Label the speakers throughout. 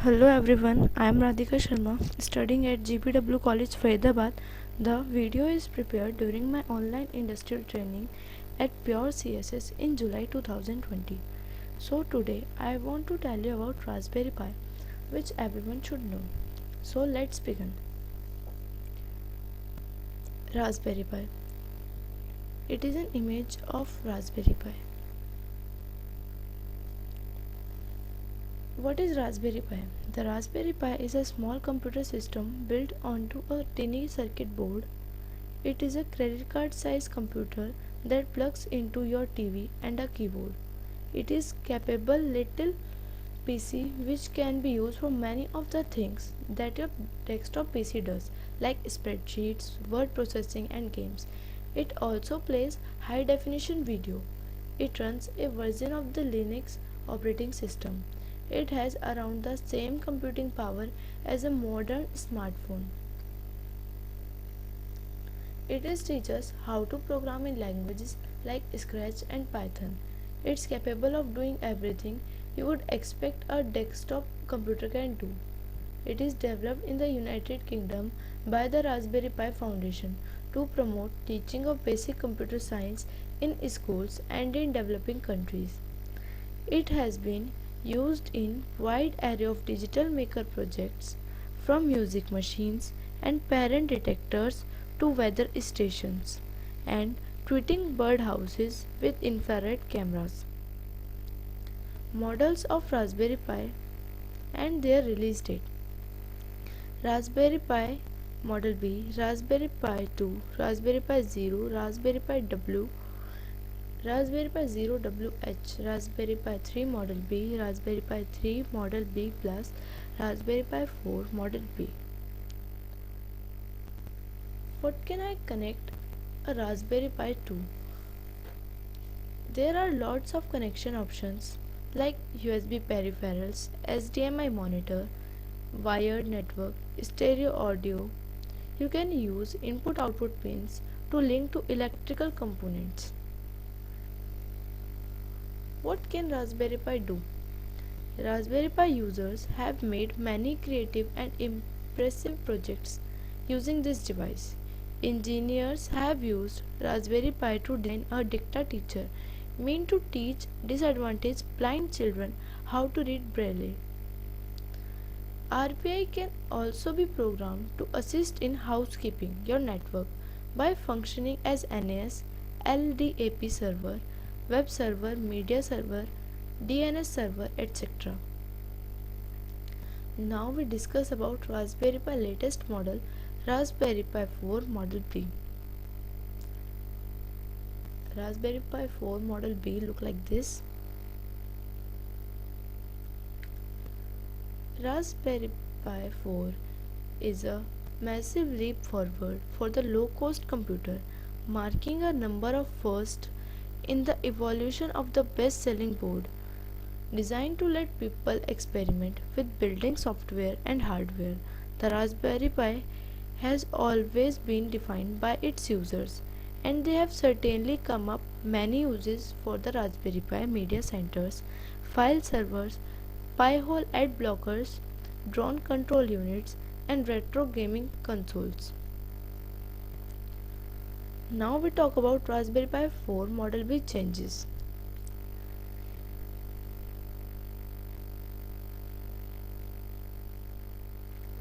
Speaker 1: Hello everyone, I am Radhika Sharma, studying at GPW College, Faridabad. The video is prepared during my online industrial training at Pure CSS in July 2020. So today I want to tell you about Raspberry Pi, which everyone should know. So let's begin. Raspberry Pi. It is an image of Raspberry Pi. What is Raspberry Pi? The Raspberry Pi is a small computer system built onto a tiny circuit board. It is a credit card size computer that plugs into your TV and a keyboard. It is capable little PC which can be used for many of the things that your desktop PC does, like spreadsheets, word processing and games. It also plays high definition video. It runs a version of the Linux operating system. It has around the same computing power as a modern smartphone. It teaches how to program in languages like Scratch and Python. It's capable of doing everything you would expect a desktop computer can do. It is developed in the United Kingdom by the Raspberry Pi Foundation to promote teaching of basic computer science in schools and in developing countries. It has been used in wide array of digital maker projects, from music machines and parent detectors to weather stations and tweeting birdhouses with infrared cameras. Models of Raspberry Pi and their release date: Raspberry Pi Model B, Raspberry Pi 2, Raspberry Pi Zero, Raspberry Pi W, Raspberry Pi Zero WH, Raspberry Pi 3 Model B, Raspberry Pi 3 Model B Plus, Raspberry Pi 4 Model B. What can I connect a Raspberry Pi to? There are lots of connection options like USB peripherals, HDMI monitor, wired network, stereo audio. You can use input-output pins to link to electrical components. What can Raspberry Pi do? Raspberry Pi users have made many creative and impressive projects using this device. Engineers have used Raspberry Pi to design a dicta teacher meant to teach disadvantaged blind children how to read Braille. RPI can also be programmed to assist in housekeeping your network by functioning as NAS, LDAP server, web server, media server, DNS server, etc. Now we discuss about Raspberry Pi latest model, Raspberry Pi 4 Model B. Raspberry Pi 4 Model B look like this. Raspberry Pi 4 is a massive leap forward for the low-cost computer, marking a number of firsts in the evolution of the best-selling board. Designed to let people experiment with building software and hardware, the Raspberry Pi has always been defined by its users, and they have certainly come up many uses for the Raspberry Pi: media centers, file servers, Pi-hole ad blockers, drone control units, and retro gaming consoles. Now we talk about Raspberry Pi 4 Model B changes.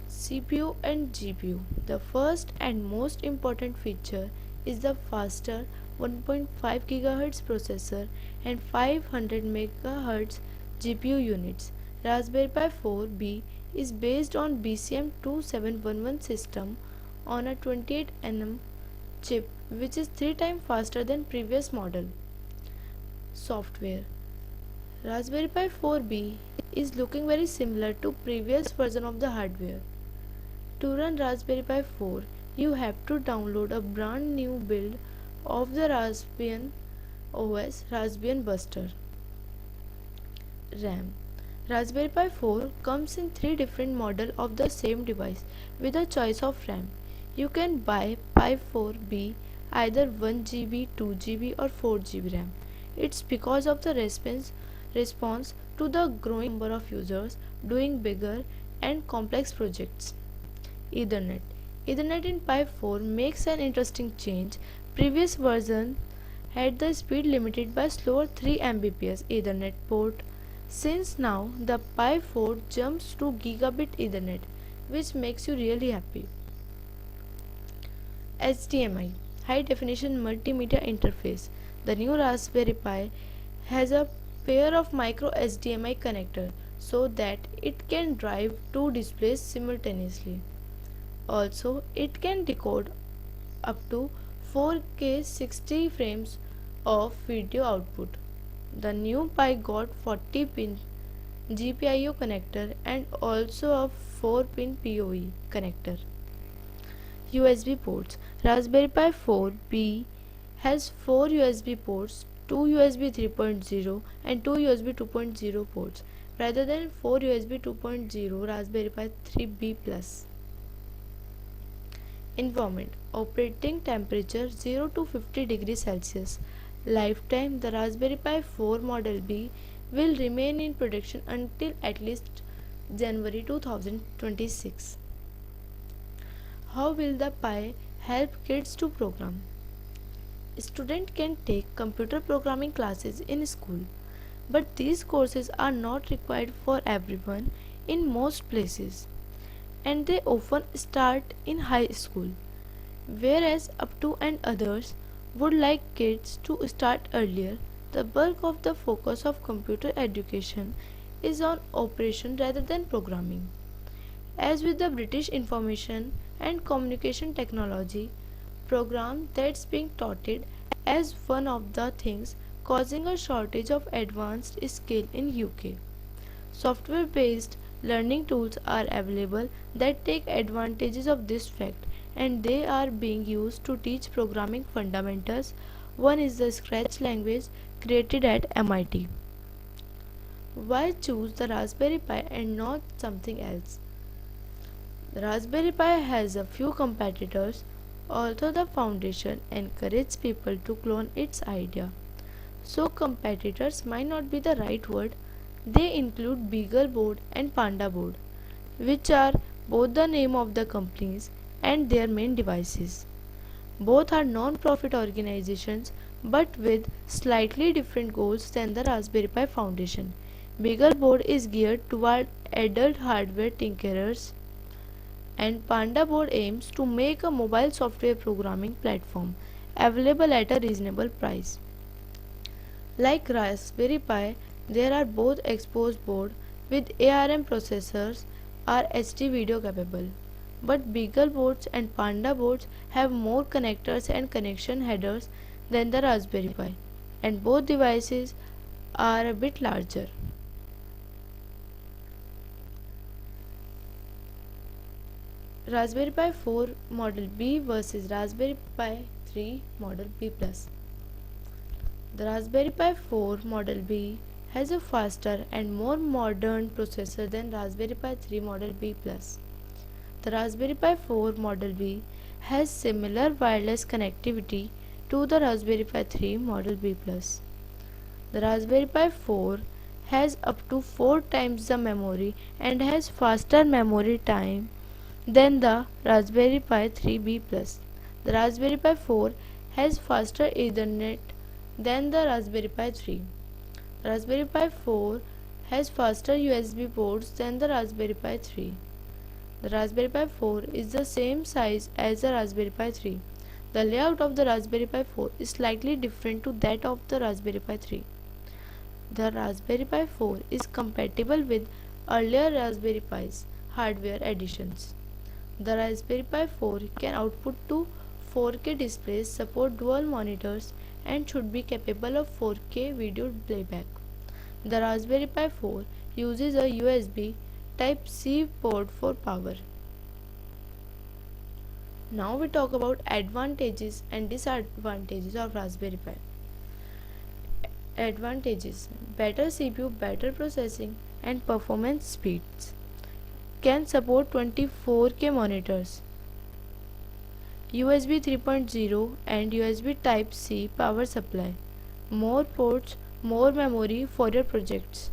Speaker 1: CPU and GPU. The first and most important feature is the faster 1.5 GHz processor and 500 MHz GPU units. Raspberry Pi 4B is based on BCM 2711 system on a 28nm chip, which is 3 times faster than previous model. Software. Raspberry Pi 4B is looking very similar to previous version of the hardware. To run Raspberry Pi 4, you have to download a brand new build of the Raspbian OS Raspbian Buster. RAM. Raspberry Pi 4 comes in 3 different models of the same device with a choice of RAM. You can buy Pi 4B either 1GB, 2GB or 4GB RAM. It's because of the response to the growing number of users doing bigger and complex projects. Ethernet. Ethernet in Pi 4 makes an interesting change. Previous version had the speed limited by slower 3 Mbps Ethernet port. Since now the Pi 4 jumps to gigabit Ethernet, which makes you really happy. HDMI High Definition Multimedia Interface. The new Raspberry Pi has a pair of micro HDMI connector so that it can drive two displays simultaneously. Also, it can decode up to 4K 60 frames of video output. The new Pi got 40-pin GPIO connector and also a 4-pin PoE connector. USB ports. Raspberry Pi 4B has 4 USB ports, 2 USB 3.0 and 2 USB 2.0 ports rather than 4 USB 2.0 Raspberry Pi 3B+. Environment. Operating temperature 0 to 50 degrees Celsius. Lifetime. The Raspberry Pi 4 Model B will remain in production until at least January 2026. How will the Pi help kids to program? Students can take computer programming classes in school, but these courses are not required for everyone in most places, and they often start in high school, whereas up to and others would like kids to start earlier. The bulk of the focus of computer education is on operation rather than programming. As with the British Information and Communication Technology program that's being touted as one of the things causing a shortage of advanced skill in UK. Software based learning tools are available that take advantages of this fact, and they are being used to teach programming fundamentals. One is the Scratch language created at MIT. Why choose the Raspberry Pi and not something else? The Raspberry Pi has a few competitors, although the foundation encourages people to clone its idea. So competitors might not be the right word. They include BeagleBoard and PandaBoard, which are both the name of the companies and their main devices. Both are non-profit organizations but with slightly different goals than the Raspberry Pi Foundation. BeagleBoard is geared toward adult hardware tinkerers, and PandaBoard aims to make a mobile software programming platform available at a reasonable price. Like Raspberry Pi, there are both exposed board with ARM processors are HD video capable, but BeagleBoards and PandaBoards have more connectors and connection headers than the Raspberry Pi, and both devices are a bit larger. Raspberry Pi 4 Model B versus Raspberry Pi 3 Model B+. The Raspberry Pi 4 Model B has a faster and more modern processor than Raspberry Pi 3 Model B+. The Raspberry Pi 4 Model B has similar wireless connectivity to the Raspberry Pi 3 Model B+. The Raspberry Pi 4 has up to 4 times the memory and has faster memory time than the Raspberry Pi 3B+. The Raspberry Pi 4 has faster Ethernet than the Raspberry Pi 3. The Raspberry Pi 4 has faster USB ports than the Raspberry Pi 3. The Raspberry Pi 4 is the same size as the Raspberry Pi 3. The layout of the Raspberry Pi 4 is slightly different to that of the Raspberry Pi 3. The Raspberry Pi 4 is compatible with earlier Raspberry Pi's hardware additions. The Raspberry Pi 4 can output to 4K displays, support dual monitors, and should be capable of 4K video playback. The Raspberry Pi 4 uses a USB Type-C port for power. Now we talk about advantages and disadvantages of Raspberry Pi. Advantages: better CPU, better processing and performance speeds. Can support 24K monitors. USB 3.0 and USB Type-C power supply. More ports, more memory for your projects.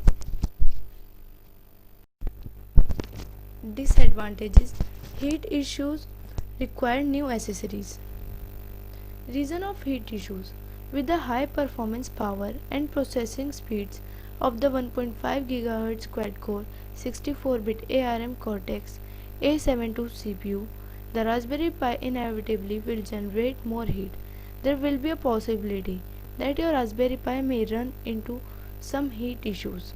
Speaker 1: Disadvantages: heat issues require new accessories. Reason of heat issues: with the high performance power and processing speeds of the 1.5 GHz quad-core 64-bit ARM Cortex A72 CPU, the Raspberry Pi inevitably will generate more heat. There will be a possibility that your Raspberry Pi may run into some heat issues.